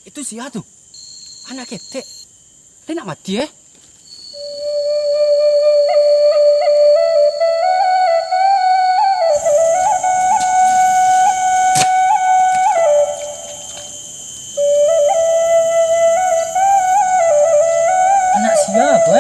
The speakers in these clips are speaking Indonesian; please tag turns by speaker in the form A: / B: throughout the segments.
A: Itu si tuh. Anak ketek. Dia nak mati Anak siapa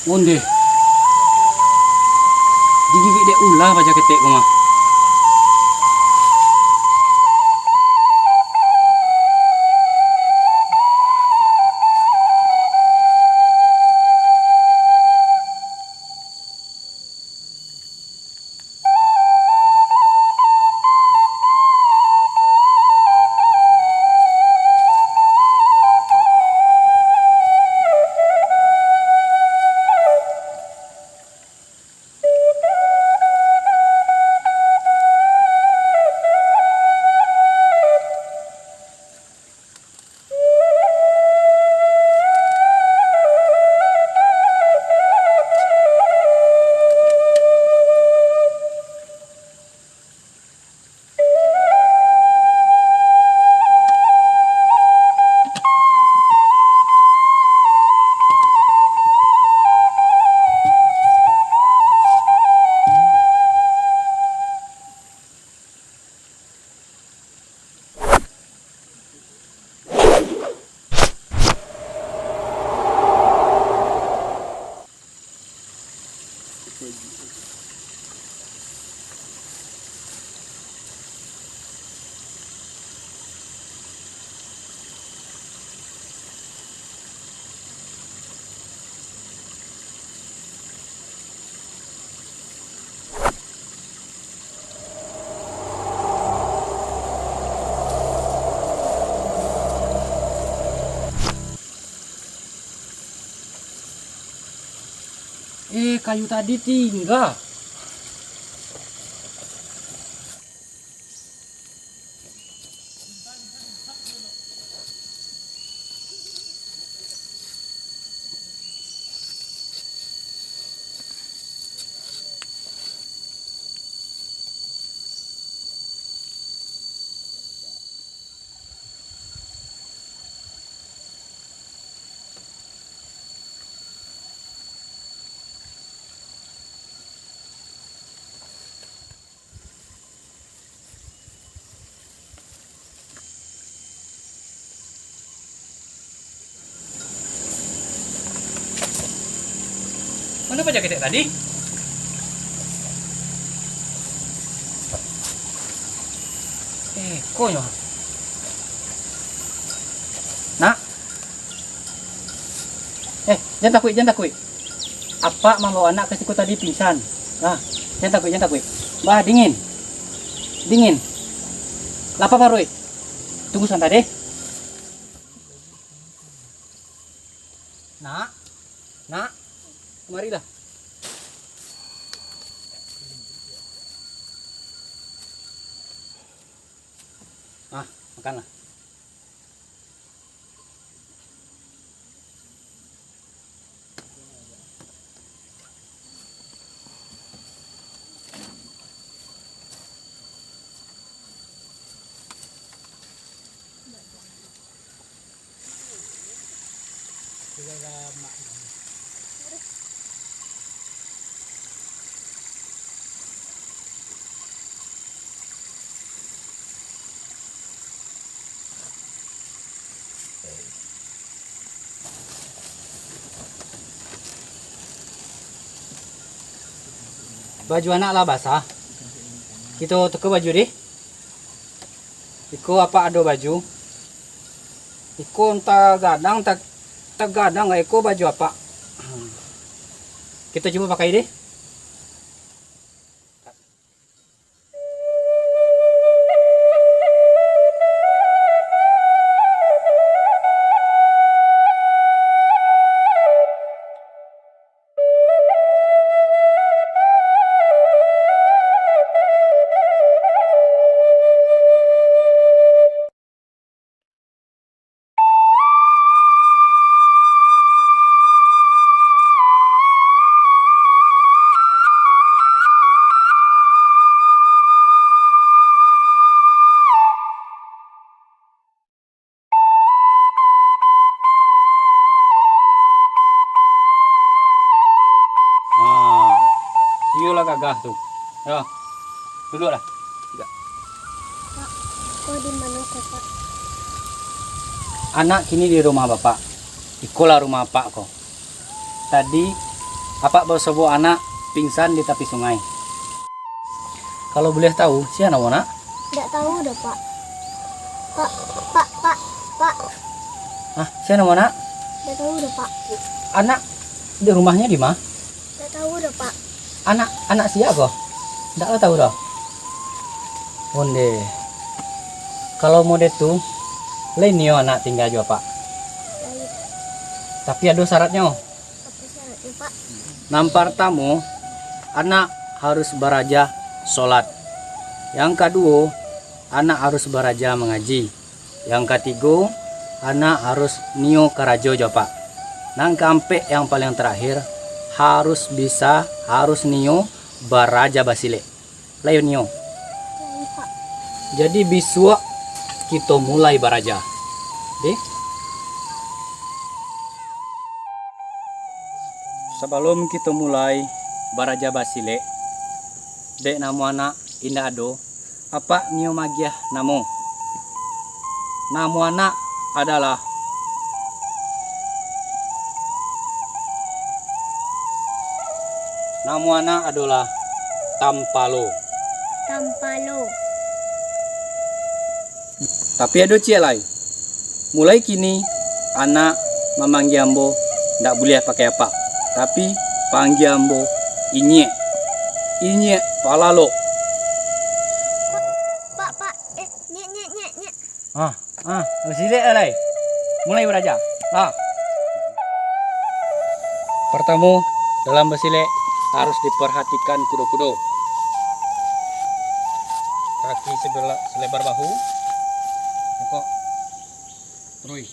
A: Onde. Digigit dia ulah baca ketek ku mah. Kayu tadi tinggal. Mana baca ketek tadi? Konyo. Nak. Jangan takut. Apa mau anak ke siku tadi pingsan? Nah, jangan takut. Bah, dingin. Lapa baru. Tunggu santai deh. Nak. Kemarilah. Makanlah. baju anak lah basah. Kita teko baju deh. Iko apa ada baju? Iko entah gadang tak gadang iko baju apa? Kita coba pakai deh. Lah gagah tuh. Ya. Duduk lah.
B: Pak, kok di mana Pak?
A: Anak kini di rumah Bapak. Ikolah rumah Pak kok. Tadi Bapak bawa sebuah anak pingsan di tepi sungai. Kalau boleh tahu, siapa nama nak?
B: Tidak tahu dah Pak. Pak.
A: Ah, siapa nama nak?
B: Tidak tahu dah Pak.
A: Anak di rumahnya di mana?
B: Tidak tahu dah Pak.
A: Anak siapa? Tidak tahu dah. Onde. Kalau mau tuh, lain nih anak tinggal juga Pak.
B: Baik.
A: Tapi ada syaratnya.
B: Apa syaratnya Pak?
A: Nampar tamu, anak harus beraja sholat. Yang kedua, anak harus beraja mengaji. Yang ketiga, anak harus nio karajo jo Pak. Nang kampe yang paling terakhir harus nio baraja basile. Layo nio.
B: Baik Pak.
A: Jadi biswa kita mulai baraja. Deh. Sebelum kita mulai baraja basile, dek nama anak indah ado, apa nio magiah namo? Nama anak adalah Tampalo. Tapi ada cialai. Mulai kini anak memanggil ambo tidak boleh pakai apa. Tapi panggil ambo inye palalo.
B: Pak, nyek.
A: Sile alai. Mulai beraja. Pertama dalam basile harus diperhatikan kudo-kudo. Kaki selebar bahu. Kok terus.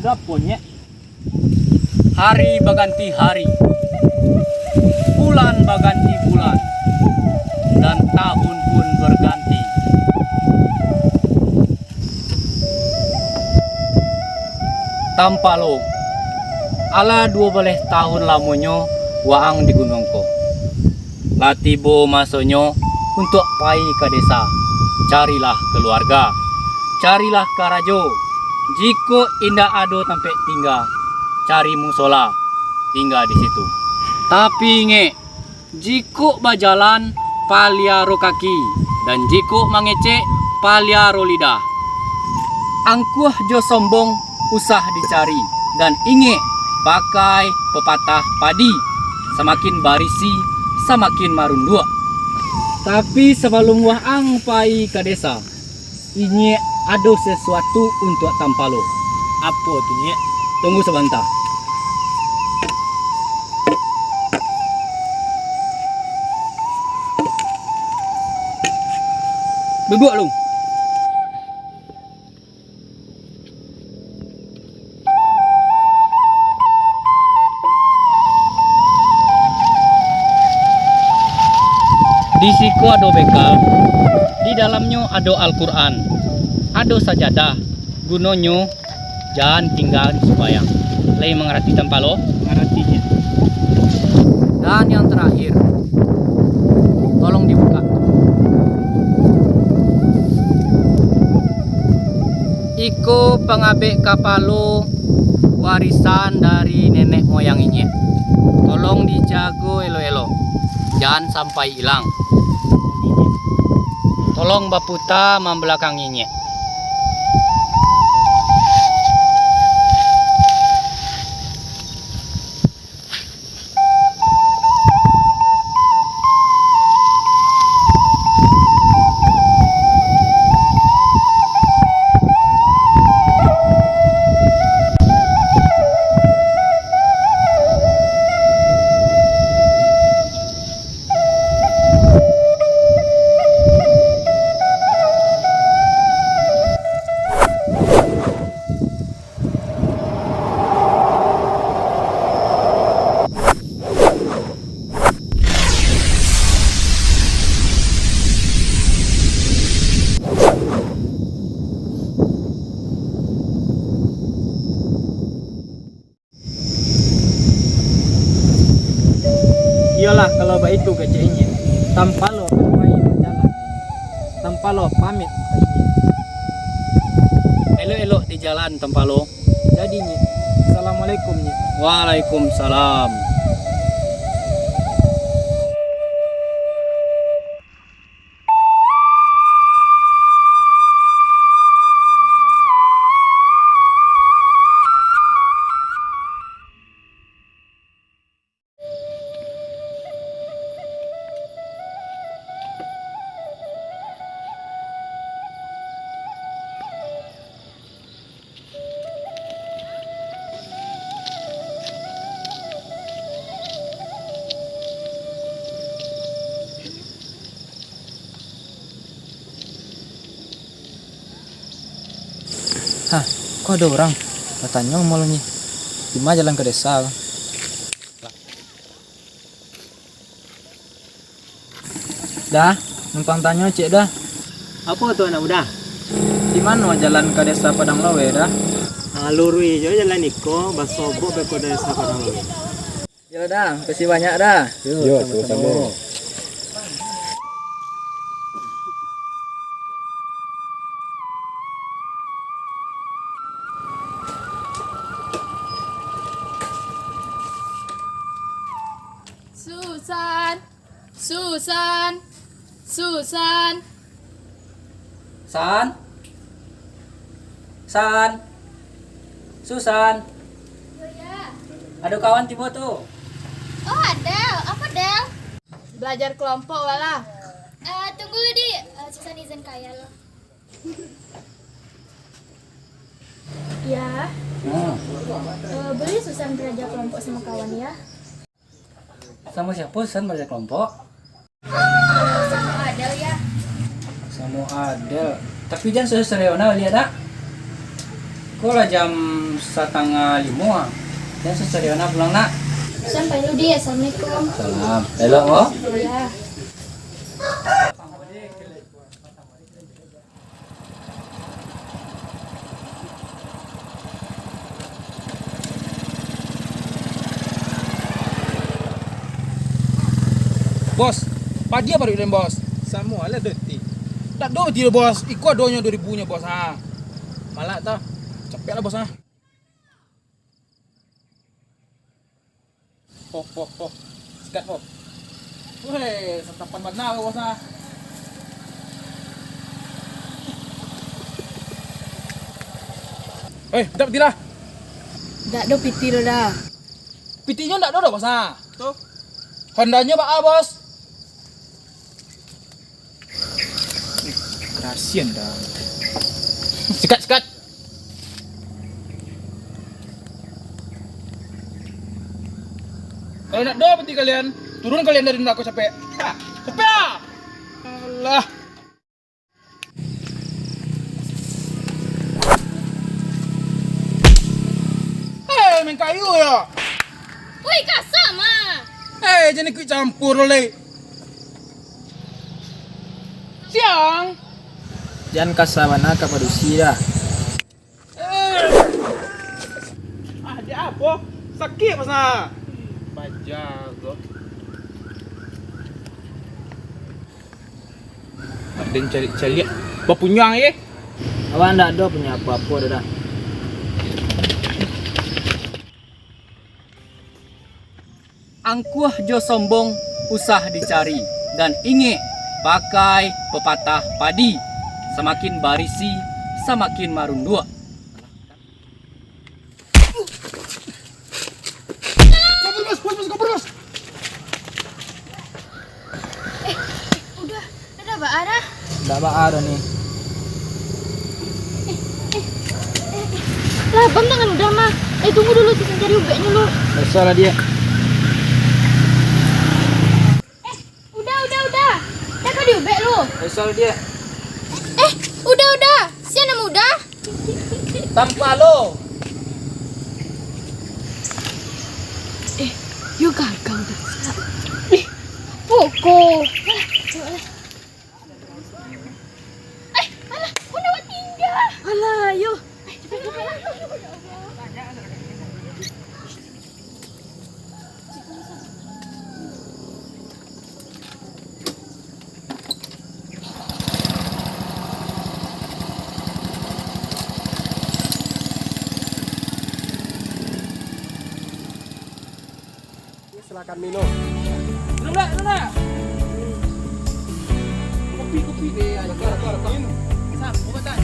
C: ada apanya?
A: Hari berganti hari, bulan berganti bulan, dan tahun pun berganti. Tampalo, ala 12 tahun lamonyo waang di gunungko. Latibo masonyo untuk pai ke desa. Carilah keluarga, carilah karajo. Jiko indah ado sampai tinggal, cari musola, tinggal di situ. Tapi nge, jiko bajalan paliaro kaki, dan jiko mangece paliaro lidah. Angkuh jo sombong usah dicari, dan inge pakai pepatah padi, semakin barisi semakin marundua. Tapi sebelum waang pai ke desa, ini ada sesuatu untuk Tampalo.
C: Apa tuh Nyek?
A: Tunggu sebentar. Bebuk lu. Di siku ada bekal, di dalamnya ada Al-Quran, ada sajadah, gunonyo jangan tinggal di sembahyang. Lei mengerti Tampalo?
C: Ngaratinya.
A: Dan yang terakhir, tolong dibuka. Iko pengabek kapalo warisan dari nenek moyanginya. Tolong dijago elo-elo, jangan sampai hilang. Tolong Baputa membelakanginya.
C: Iyalah kalau begitu keceknya. Tampalo main berjalan. Tampalo pamit.
A: Elo-elo di jalan Tampalo.
C: Jadi Nyek, Assalamualaikum Nyek.
A: Waalaikumsalam.
C: Hah, kok ada orang? Katanya mau nih. Gimana jalan ke desa? Dah, numpang tanya cek dah.
D: Apa tuh anak muda?
C: Di mana jalan ke desa Padang Lawe dah?
D: Lurui aja jalan Niko, basobo beko desa Padang Lawe.
C: Ya dah, kasih banyak dah.
D: Yo, sama-sama.
E: Susan, Susan, Susan.
A: San, San, Susan. Ada kawan tiba tuh.
B: Oh, Adel. Apa, Del?
E: Belajar kelompok wala.
B: Tunggu lu di Susan izin kaya lo. Ya, boleh Susan belajar kelompok sama kawan ya?
A: Sama siapa San belajar kelompok?
B: Sama Adel ya.
A: Sama Adel. Tapi jangan sesuai lihat tak? Kok lah jam 1:30. Dan seseriana pulang nak.
B: Sampai lu dia. Assalamualaikum.
A: Salam. Hello oh.
B: Ya.
F: Bos, pagi apa dia bos?
D: Semua lah doti.
F: Tak do dia bos, ikut donya 2000-nya bos ha. Malah tah. Capek lah bos ha. Ho. Sikat ho. Weh, setapan benar bos ha. Dah piti lah.
E: Dak do piti lo dah.
F: Pitinya ndak do bos ha.
D: Tuh.
F: Hondanya pak bos. Kasian dah. Sikat. Kalau nak do peti kalian, turun kalian dari aku capek. Capek ah. Allah. Main kayu ya.
E: Woi, kasar mah.
F: Jangan ikut campur oleh. Siang.
C: Jangan kasar mana ke manusia dah.
F: Dia apa? Sakit masa. Bajago. Ada yang cari berpunyang ye.
C: Awak ndak ada punya apa-apa dah.
A: Angkuh jo sombong usah dicari dan inge pakai pepatah padi, semakin barisi semakin marundua.
F: Kabur bos.
B: Udah Mbak Ara.
C: Ndak ada nih.
B: Lah, bang jangan udah mah. Tunggu dulu kita cari ubeknya lu.
C: Salah dia.
B: Udah. Siapa di ubek lu?
C: Salah dia.
B: Udah. Si anak muda.
A: Tanpa lo.
B: Yuk gagal dah. Pokok. Alah, udah tinggal. Alah, yuk.
D: Silakan minum.
F: Nona. Kopi deh. Ada keluar. Sam, mau tak?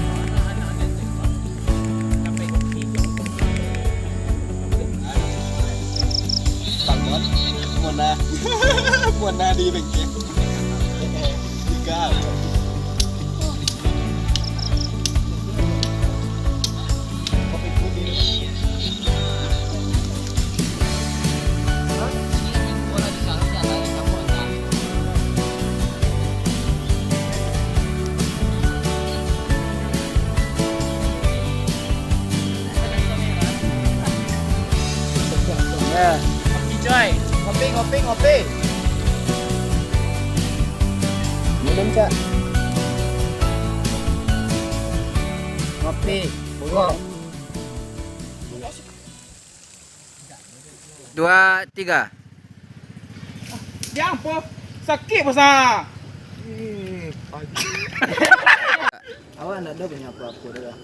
D: Bangun. Mona di bengkel. Tiga. Kopi putih.
C: Ya.
A: Kopi.
C: Minum Cak.
A: Kopi. Pulgo.
C: 2, 3.
F: Dia apa? Sakit masa.
C: Awak ndak ada punya apa-apa dah.